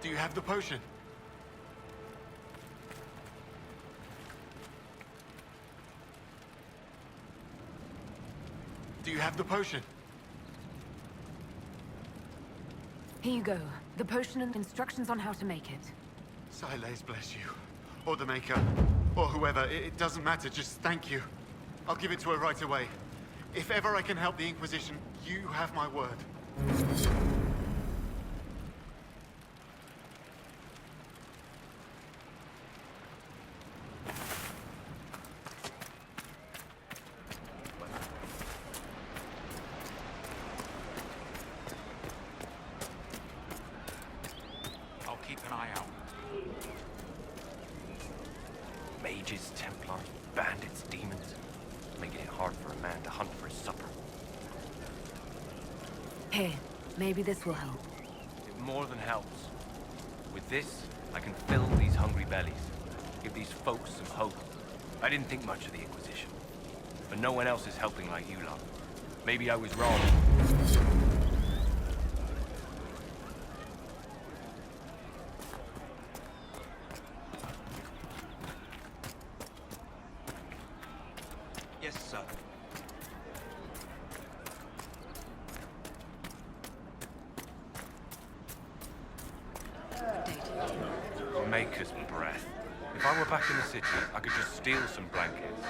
Do you have the potion? Do you have the potion? Here you go. The potion and instructions on how to make it. Silas bless you. Or the Maker. Or whoever. It doesn't matter. Just thank you. I'll give it to her right away. If ever I can help the Inquisition, you have my word. I'll keep an eye out. Mages, Templars, bandits, demons. Making it hard for a man to hunt for his supper. Here, maybe this will help. It more than helps. With this, I can fill these hungry bellies. Give these folks some hope. I didn't think much of the Inquisition. But no one else is helping like you lot. Maybe I was wrong. Yes, sir. Maker's breath. If I were back in the city, I could just steal some blankets.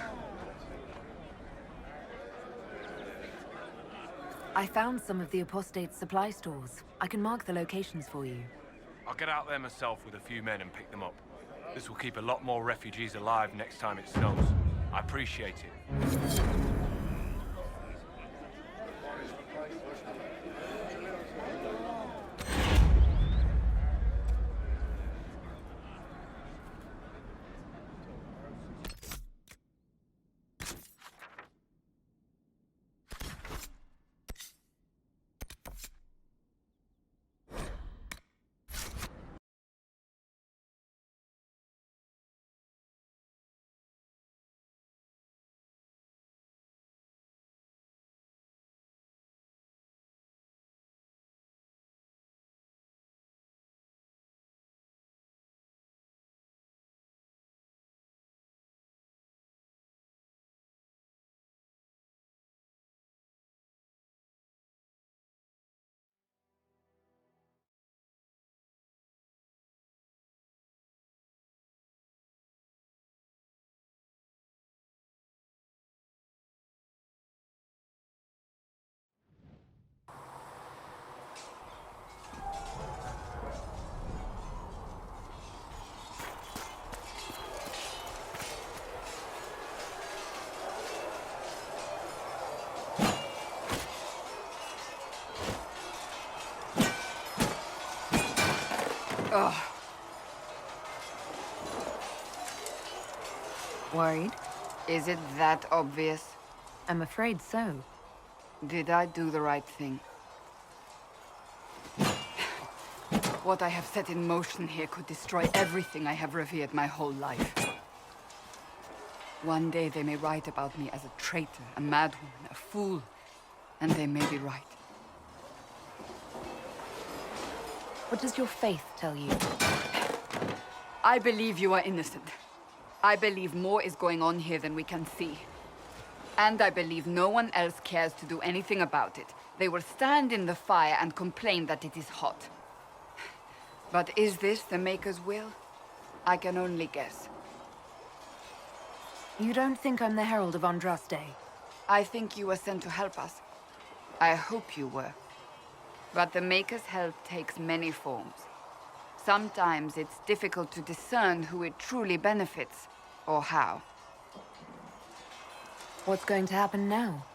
I found some of the apostate's supply stores. I can mark the locations for you. I'll get out there myself with a few men and pick them up. This will keep a lot more refugees alive next time it snows. I appreciate it. Ugh. Worried? Is it that obvious? I'm afraid so. Did I do the right thing? What I have set in motion here could destroy everything I have revered my whole life. One day they may write about me as a traitor, a madwoman, a fool, and they may be right. What does your faith tell you? I believe you are innocent. I believe more is going on here than we can see. And I believe no one else cares to do anything about it. They will stand in the fire and complain that it is hot. But is this the Maker's will? I can only guess. You don't think I'm the Herald of Andraste? I think you were sent to help us. I hope you were. But the Maker's help takes many forms. Sometimes it's difficult to discern who it truly benefits, or how. What's going to happen now?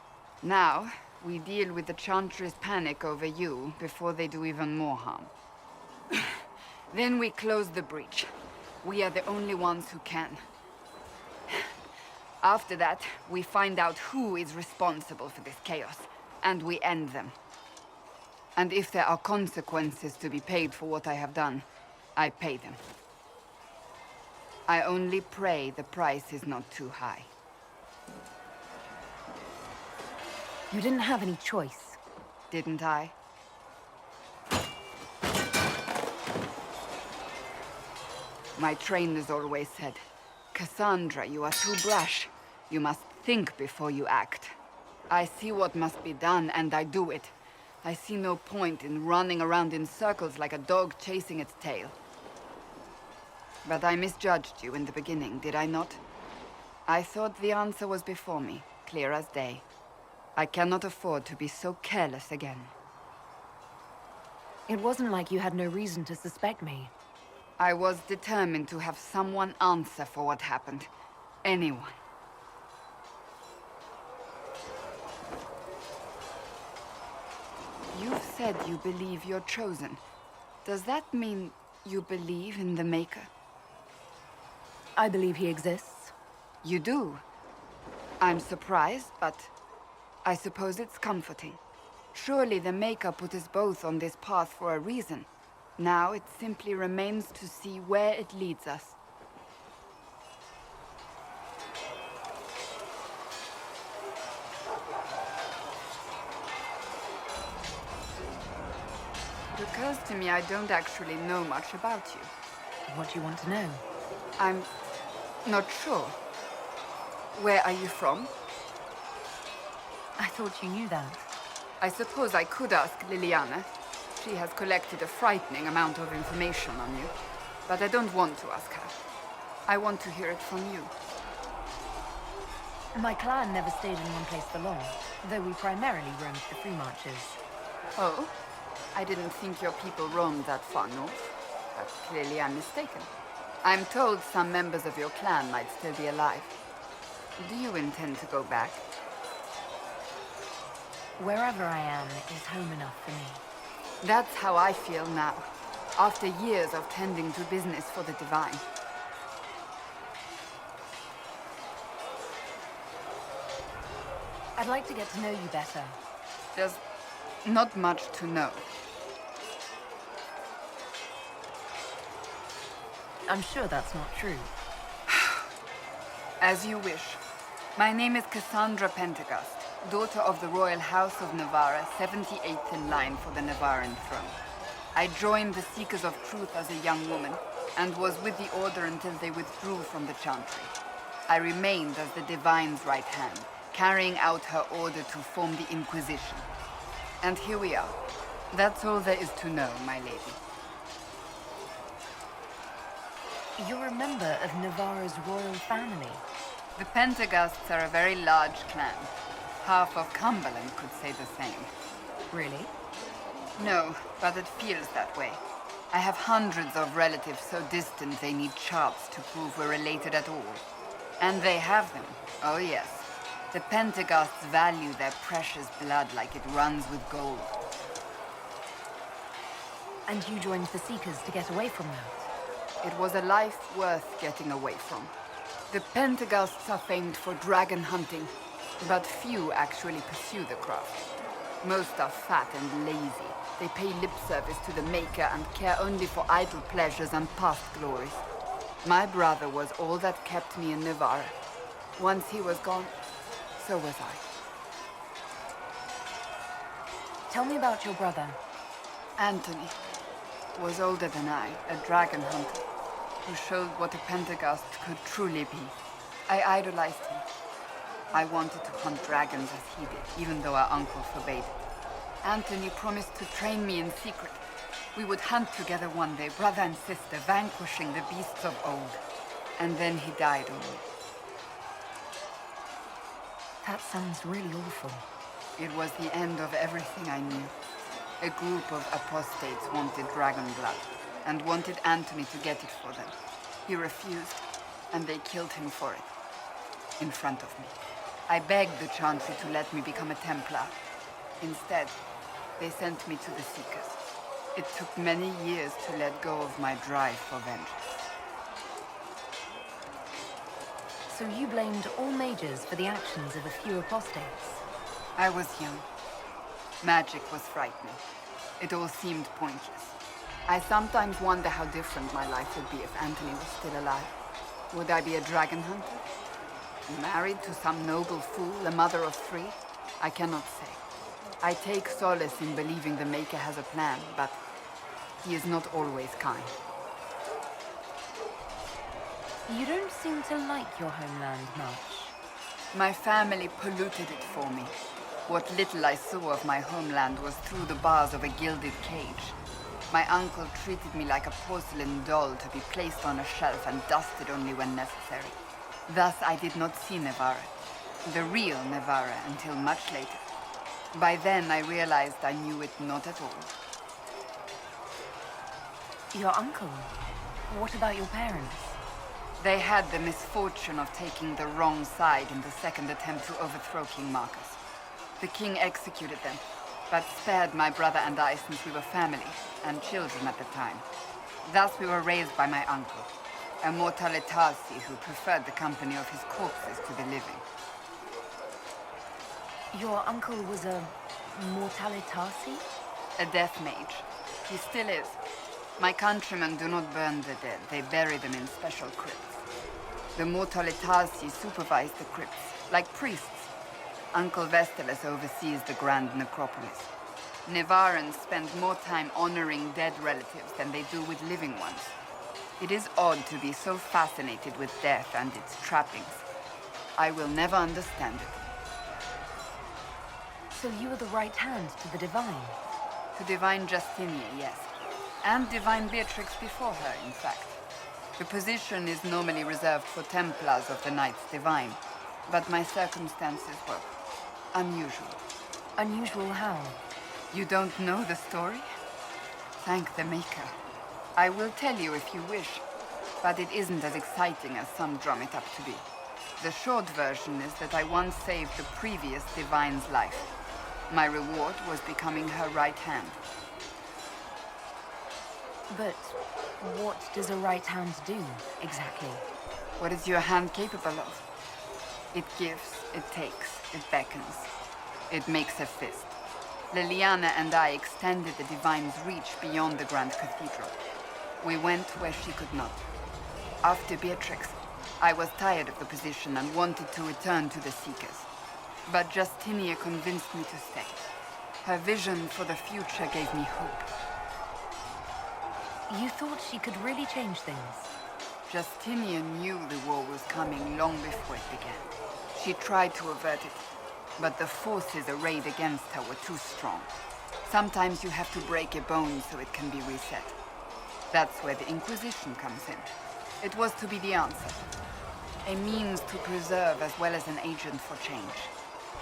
Now, we deal with the chantry's panic over you before they do even more harm. Then we close the breach. We are the only ones who can. After that, we find out who is responsible for this chaos, and we end them. And if there are consequences to be paid for what I have done, I pay them. I only pray the price is not too high. You didn't have any choice. Didn't I? My trainers always said, Cassandra, you are too brash. You must think before you act. I see what must be done, and I do it. I see no point in running around in circles like a dog chasing its tail. But I misjudged you in the beginning, did I not? I thought the answer was before me, clear as day. I cannot afford to be so careless again. It wasn't like you had no reason to suspect me. I was determined to have someone answer for what happened. Anyone. You've said you believe you're chosen. Does that mean you believe in the Maker? I believe he exists. You do? I'm surprised, but I suppose it's comforting. Surely the Maker put us both on this path for a reason. Now it simply remains to see where it leads us. It occurs to me I don't actually know much about you. What do you want to know? I'm not sure. Where are you from? I thought you knew that. I suppose I could ask Liliana. She has collected a frightening amount of information on you. But I don't want to ask her. I want to hear it from you. My clan never stayed in one place for long, though we primarily roamed the free marches. Oh? I didn't think your people roamed that far north. But clearly I'm mistaken. I'm told some members of your clan might still be alive. Do you intend to go back? Wherever I am is home enough for me. That's how I feel now, after years of tending to business for the Divine. I'd like to get to know you better. There's not much to know. I'm sure that's not true. As you wish. My name is Cassandra Pentecost, daughter of the Royal House of Navarra, 78th in line for the Navarran throne. I joined the Seekers of Truth as a young woman, and was with the Order until they withdrew from the chantry. I remained as the Divine's right hand, carrying out her order to form the Inquisition. And here we are. That's all there is to know, my lady. You're a member of Navarra's royal family. The Pentecosts are a very large clan. Half of Cumberland could say the same. Really? No, but it feels that way. I have hundreds of relatives so distant they need charts to prove we're related at all. And they have them. Oh yes. The Pentecosts value their precious blood like it runs with gold. And you joined the Seekers to get away from that? It was a life worth getting away from. The Pentecosts are famed for dragon hunting, but few actually pursue the craft. Most are fat and lazy. They pay lip service to the Maker and care only for idle pleasures and past glories. My brother was all that kept me in Navarra. Once he was gone, so was I. Tell me about your brother. Anthony was older than I, a dragon hunter, who showed what a Pentecost could truly be. I idolized him. I wanted to hunt dragons as he did, even though our uncle forbade it. Anthony promised to train me in secret. We would hunt together one day, brother and sister, vanquishing the beasts of old. And then he died on me. That sounds really awful. It was the end of everything I knew. A group of apostates wanted dragon blood, and wanted Anthony to get it for them. He refused, and they killed him for it. In front of me. I begged the chantry to let me become a Templar. Instead, they sent me to the Seekers. It took many years to let go of my drive for vengeance. So you blamed all mages for the actions of a few apostates? I was young. Magic was frightening. It all seemed pointless. I sometimes wonder how different my life would be if Anthony was still alive. Would I be a dragon hunter? Married to some noble fool, a mother of 3? I cannot say. I take solace in believing the Maker has a plan, but he is not always kind. You don't seem to like your homeland much. My family polluted it for me. What little I saw of my homeland was through the bars of a gilded cage. My uncle treated me like a porcelain doll to be placed on a shelf and dusted only when necessary. Thus, I did not see Navarra, the real Navarra, until much later. By then, I realized I knew it not at all. Your uncle? What about your parents? They had the misfortune of taking the wrong side in the second attempt to overthrow King Marcus. The king executed them, but spared my brother and I since we were family, and children at the time. Thus we were raised by my uncle, a mortalitasi who preferred the company of his corpses to the living. Your uncle was a mortalitasi? A death mage. He still is. My countrymen do not burn the dead, they bury them in special crypts. The mortalitasi supervise the crypts, like priests. Uncle Vestalis oversees the grand necropolis. Navarrans spend more time honoring dead relatives than they do with living ones. It is odd to be so fascinated with death and its trappings. I will never understand it. So you were the right hand to the Divine? To Divine Justinia, yes. And Divine Beatrix before her, in fact. The position is normally reserved for Templars of the Knights Divine, but my circumstances were unusual. Unusual how? You don't know the story? Thank the Maker. I will tell you if you wish, but it isn't as exciting as some drum it up to be. The short version is that I once saved the previous Divine's life. My reward was becoming her right hand. But what does a right hand do, exactly? What is your hand capable of? It gives, it takes, it beckons. It makes a fist. Liliana and I extended the Divine's reach beyond the Grand Cathedral. We went where she could not. After Beatrix, I was tired of the position and wanted to return to the Seekers. But Justinia convinced me to stay. Her vision for the future gave me hope. You thought she could really change things? Justinia knew the war was coming long before it began. She tried to avert it, but the forces arrayed against her were too strong. Sometimes you have to break a bone so it can be reset. That's where the Inquisition comes in. It was to be the answer. A means to preserve as well as an agent for change.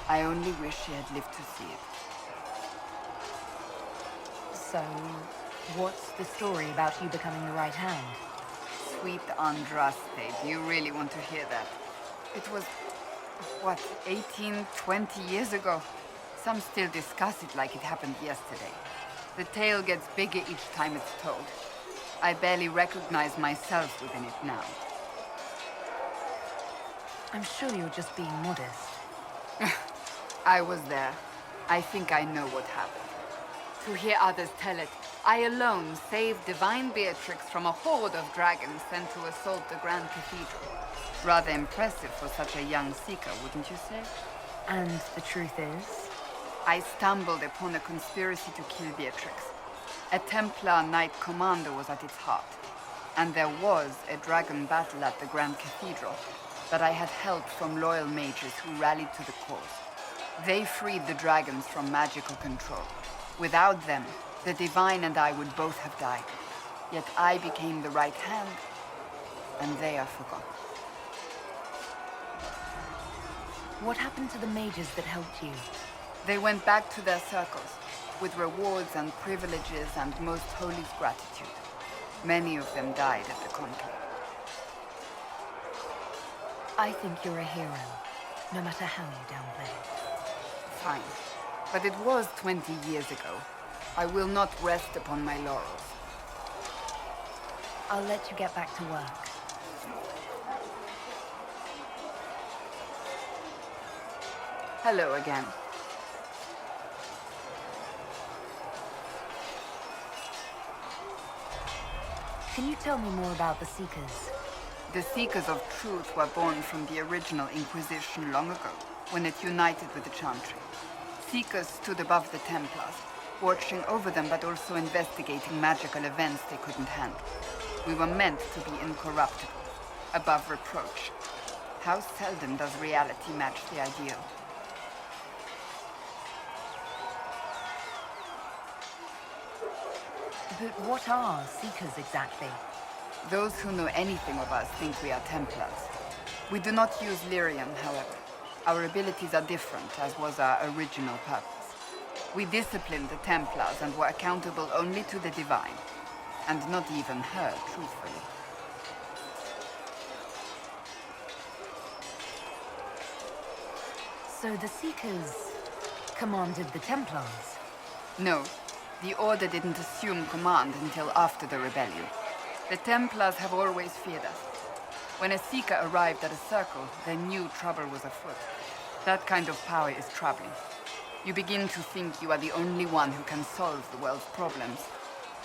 I only wish she had lived to see it. So, what's the story about you becoming the right hand? Sweet Andraste, do you really want to hear that? It was, what, 18, 20 years ago? Some still discuss it like it happened yesterday. The tale gets bigger each time it's told. I barely recognize myself within it now. I'm sure you're just being modest. I was there. I think I know what happened. To hear others tell it, I alone saved Divine Beatrix from a horde of dragons sent to assault the Grand Cathedral. Rather impressive for such a young seeker, wouldn't you say? And the truth is? I stumbled upon a conspiracy to kill Beatrix. A Templar Knight Commander was at its heart. And there was a dragon battle at the Grand Cathedral, but I had help from loyal mages who rallied to the cause. They freed the dragons from magical control. Without them, the Divine and I would both have died. Yet I became the right hand, and they are forgotten. What happened to the mages that helped you? They went back to their circles, with rewards and privileges and most holy gratitude. Many of them died at the conclave. I think you're a hero, no matter how you downplay it. Fine. But it was 20 years ago. I will not rest upon my laurels. I'll let you get back to work. Hello again. Can you tell me more about the Seekers? The Seekers of Truth were born from the original Inquisition long ago, when it united with the Chantry. Seekers stood above the Templars, watching over them but also investigating magical events they couldn't handle. We were meant to be incorruptible. above reproach. How seldom does reality match the ideal? But what are Seekers exactly? Those who know anything of us think we are Templars. We do not use lyrium, however. Our abilities are different, as was our original purpose. We disciplined the Templars and were accountable only to the Divine. And not even her, truthfully. So the Seekers commanded the Templars? No, the Order didn't assume command until after the rebellion. The Templars have always feared us. When a Seeker arrived at a circle, they knew trouble was afoot. That kind of power is troubling. You begin to think you are the only one who can solve the world's problems.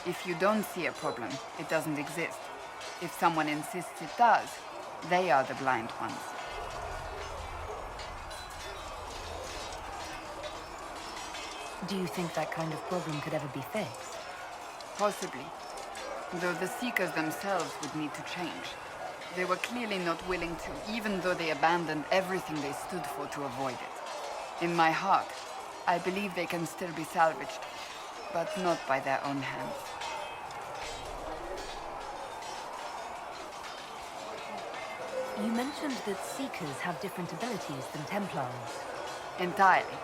If you don't see a problem, it doesn't exist. If someone insists it does, they are the blind ones. Do you think that kind of problem could ever be fixed? Possibly. Though the Seekers themselves would need to change. They were clearly not willing to, even though they abandoned everything they stood for to avoid it. In my heart, I believe they can still be salvaged, but not by their own hands. You mentioned that Seekers have different abilities than Templars. Entirely.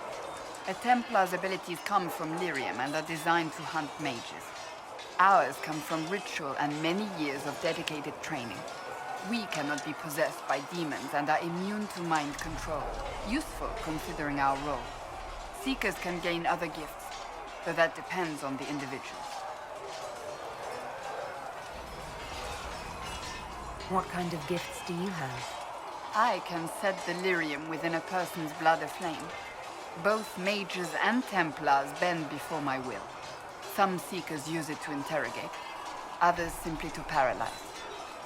A Templar's abilities come from lyrium and are designed to hunt mages. Ours come from ritual and many years of dedicated training. We cannot be possessed by demons and are immune to mind control. Useful considering our role. Seekers can gain other gifts, though that depends on the individual. What kind of gifts do you have? I can set the lyrium within a person's blood aflame. Both mages and Templars bend before my will. Some Seekers use it to interrogate, others simply to paralyze.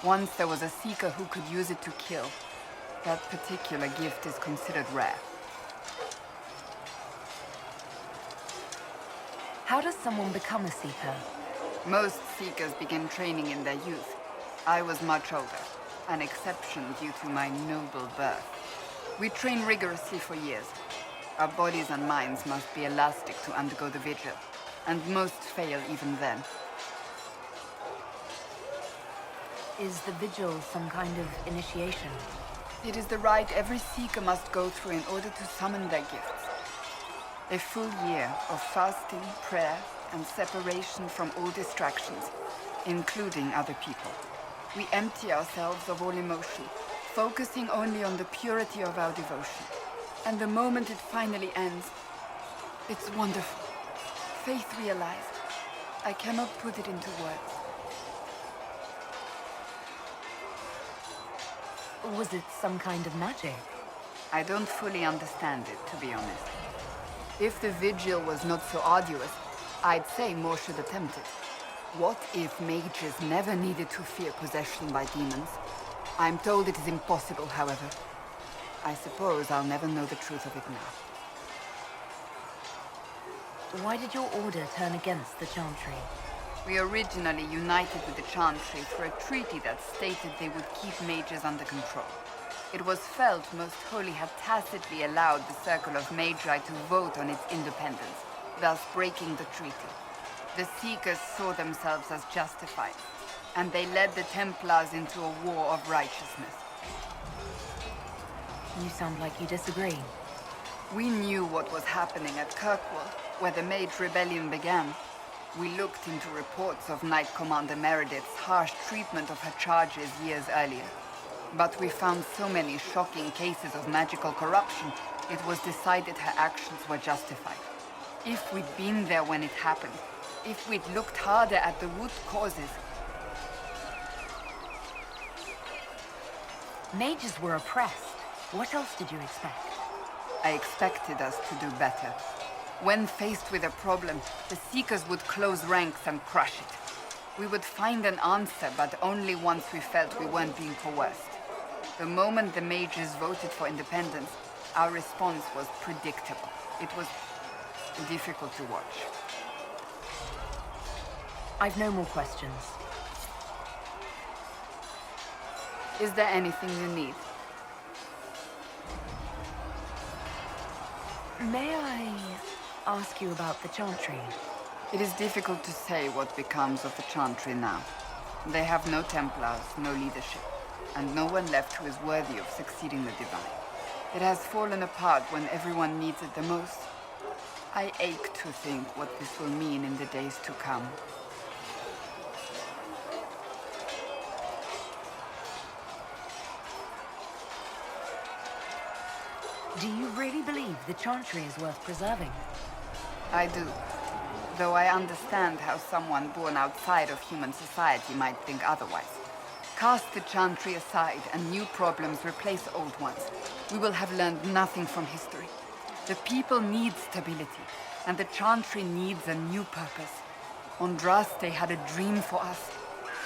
Once there was a Seeker who could use it to kill. That particular gift is considered rare. How does someone become a Seeker? Most Seekers begin training in their youth. I was much older, an exception due to my noble birth. We train rigorously for years. Our bodies and minds must be elastic to undergo the vigil, and most fail even then. Is the vigil some kind of initiation? It is the rite every Seeker must go through in order to summon their gifts. A full year of fasting, prayer, and separation from all distractions, including other people. We empty ourselves of all emotion, focusing only on the purity of our devotion. And the moment it finally ends, it's wonderful. Faith realized. I cannot put it into words. Was it some kind of magic? I don't fully understand it, to be honest. If the vigil was not so arduous, I'd say more should attempt it. What if mages never needed to fear possession by demons? I'm told it is impossible, however. I suppose I'll never know the truth of it now. Why did your order turn against the chantry? We originally united with the chantry for a treaty that stated they would keep mages under control. It was felt Most Holy had tacitly allowed the Circle of Magi to vote on its independence, thus breaking the treaty. The Seekers saw themselves as justified, and they led the Templars into a war of righteousness. You sound like you disagree. We knew what was happening at Kirkwall, where the Mage Rebellion began. We looked into reports of Knight Commander Meredith's harsh treatment of her charges years earlier. But we found so many shocking cases of magical corruption, it was decided her actions were justified. If we'd been there when it happened, if we'd looked harder at the root causes... Mages were oppressed. What else did you expect? I expected us to do better. When faced with a problem, the Seekers would close ranks and crush it. We would find an answer, but only once we felt we weren't being coerced. The moment the mages voted for independence, our response was predictable. It was difficult to watch. I've no more questions. Is there anything you need? May I ask you about the chantry? It is difficult to say what becomes of the chantry now. They have no Templars, no leadership, and no one left who is worthy of succeeding the Divine. It has fallen apart when everyone needs it the most. I ache to think what this will mean in the days to come. Do you really believe the chantry is worth preserving? I do. Though I understand how someone born outside of human society might think otherwise. Cast the chantry aside and new problems replace old ones. We will have learned nothing from history. The people need stability, and the chantry needs a new purpose. Andraste had a dream for us.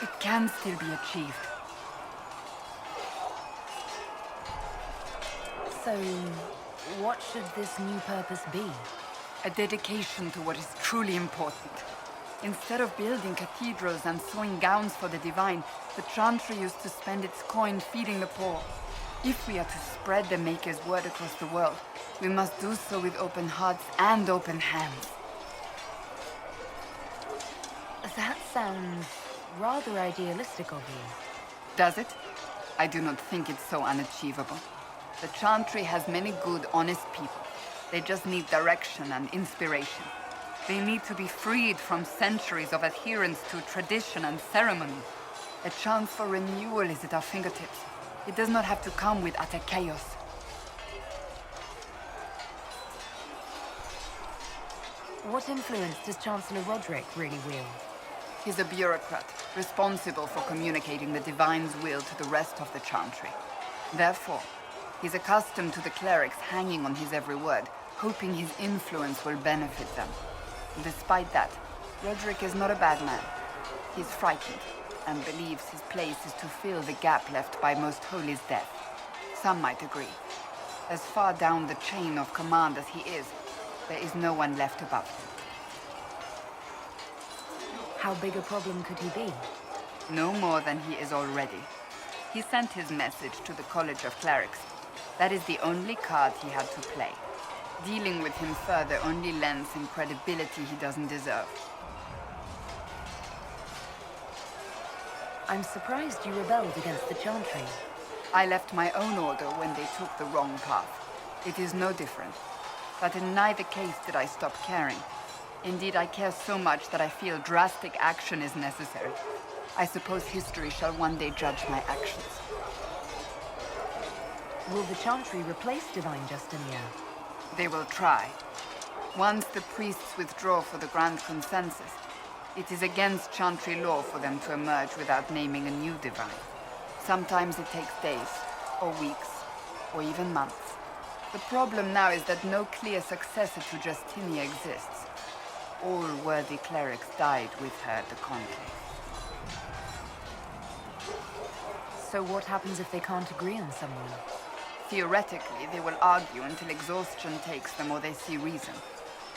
It can still be achieved. So, what should this new purpose be? A dedication to what is truly important. Instead of building cathedrals and sewing gowns for the Divine, the chantry used to spend its coin feeding the poor. If we are to spread the Maker's word across the world, we must do so with open hearts and open hands. That sounds rather idealistic of you. Does it? I do not think it's so unachievable. The chantry has many good, honest people. They just need direction and inspiration. They need to be freed from centuries of adherence to tradition and ceremony. A chance for renewal is at our fingertips. It does not have to come with utter chaos. What influence does Chancellor Roderick really wield? He's a bureaucrat, responsible for communicating the Divine's will to the rest of the chantry. Therefore, he's accustomed to the clerics hanging on his every word, hoping his influence will benefit them. Despite that, Roderick is not a bad man. He's frightened, and believes his place is to fill the gap left by Most Holy's death. Some might agree. As far down the chain of command as he is, there is no one left above him. How big a problem could he be? No more than he is already. He sent his message to the College of Clerics. That is the only card he had to play. Dealing with him further only lends him credibility he doesn't deserve. I'm surprised you rebelled against the chantry. I left my own order when they took the wrong path. It is no different. But in neither case did I stop caring. Indeed, I care so much that I feel drastic action is necessary. I suppose history shall one day judge my actions. Will the chantry replace Divine Justinia? They will try. Once the priests withdraw for the Grand Consensus, it is against chantry law for them to emerge without naming a new divine. Sometimes it takes days, or weeks, or even months. The problem now is that no clear successor to Justinia exists. All worthy clerics died with her at the conclave. So what happens if they can't agree on someone? Theoretically, they will argue until exhaustion takes them or they see reason.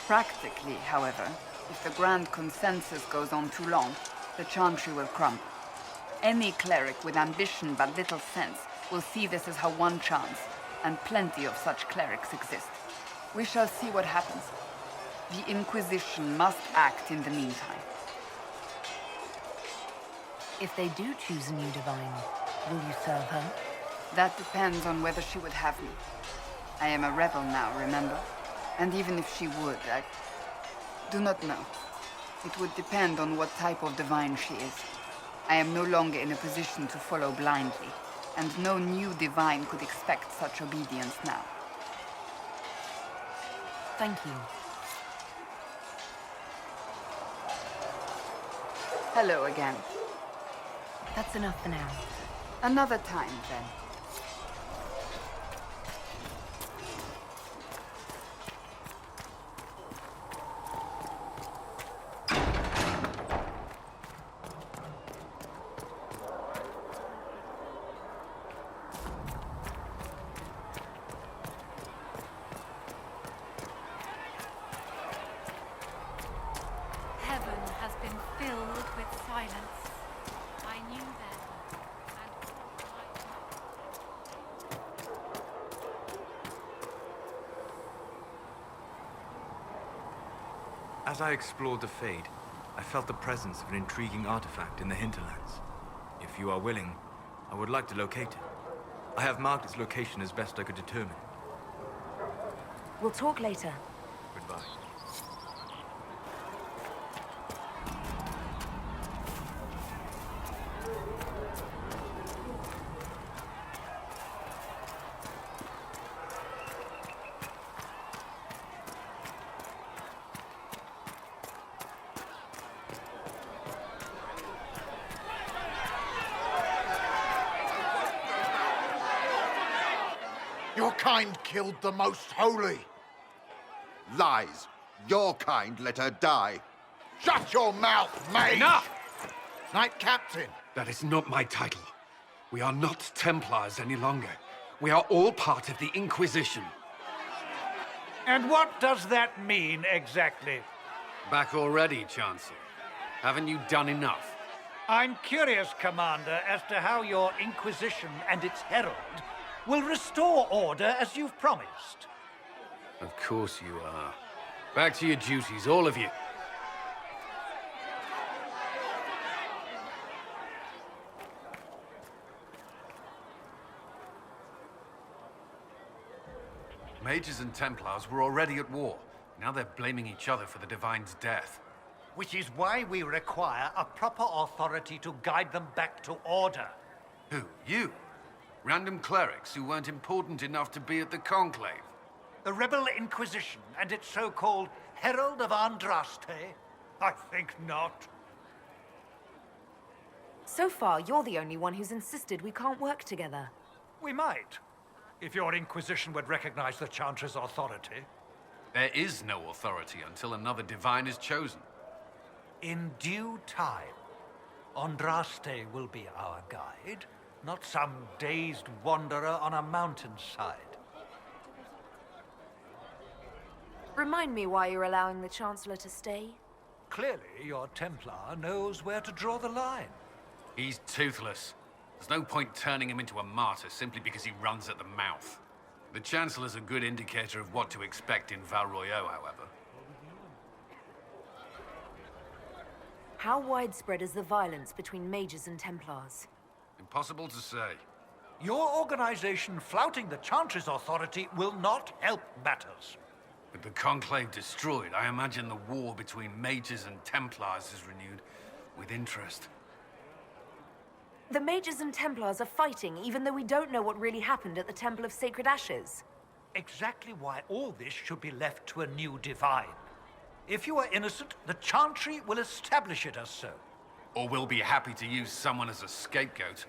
Practically, however, if the Grand Consensus goes on too long, the chantry will crumble. Any cleric with ambition but little sense will see this as her one chance, and plenty of such clerics exist. We shall see what happens. The Inquisition must act in the meantime. If they do choose a new divine, will you serve her? That depends on whether she would have me. I am a rebel now, remember? And even if she would, I do not know. It would depend on what type of divine she is. I am no longer in a position to follow blindly, and no new divine could expect such obedience now. Thank you. Hello again. That's enough for now. Another time, then. Heaven has been filled with silence. I knew then, and As I explored the Fade, I felt the presence of an intriguing artifact in the hinterlands. If you are willing, I would like to locate it. I have marked its location as best I could determine. We'll talk later. Goodbye. Your kind killed the most holy. Lies. Your kind let her die. Shut your mouth, Mage! Enough! Knight Captain. That is not my title. We are not Templars any longer. We are all part of the Inquisition. And what does that mean exactly? Back already, Chancellor. Haven't you done enough? I'm curious, Commander, as to how your Inquisition and its herald will restore order as you've promised. Of course you are. Back to your duties, all of you. Mages and Templars were already at war. Now they're blaming each other for the Divine's death. Which is why we require a proper authority to guide them back to order. Who? You? Random clerics who weren't important enough to be at the Conclave? The Rebel Inquisition and its so-called Herald of Andraste? I think not. So far, you're the only one who's insisted we can't work together. We might, if your Inquisition would recognize the Chantry's authority. There is no authority until another Divine is chosen. In due time, Andraste will be our guide, not some dazed wanderer on a mountainside. Remind me why you're allowing the Chancellor to stay? Clearly, your Templar knows where to draw the line. He's toothless. There's no point turning him into a martyr simply because he runs at the mouth. The Chancellor's a good indicator of what to expect in Val Royeaux, however. How widespread is the violence between mages and Templars? Impossible to say. Your organization flouting the Chantry's authority will not help matters. With the Conclave destroyed, I imagine the war between mages and Templars is renewed with interest. The mages and Templars are fighting, even though we don't know what really happened at the Temple of Sacred Ashes. Exactly why all this should be left to a new Divine. If you are innocent, the Chantry will establish it as so. Or we'll be happy to use someone as a scapegoat.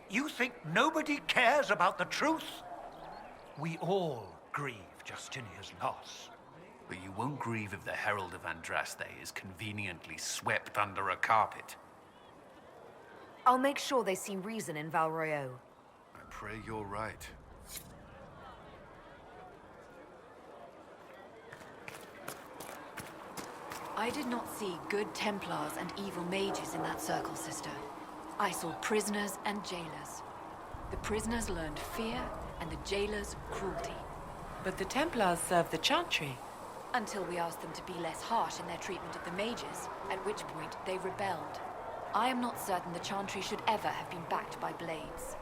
You think nobody cares about the truth? We all grieve Justinia's loss. But you won't grieve if the Herald of Andraste is conveniently swept under a carpet. I'll make sure they see reason in Val Royeaux. I pray you're right. I did not see good Templars and evil mages in that circle, sister. I saw prisoners and jailers. The prisoners learned fear, and the jailers cruelty. But the Templars serve the Chantry. Until we asked them to be less harsh in their treatment of the mages, at which point they rebelled. I am not certain the Chantry should ever have been backed by blades.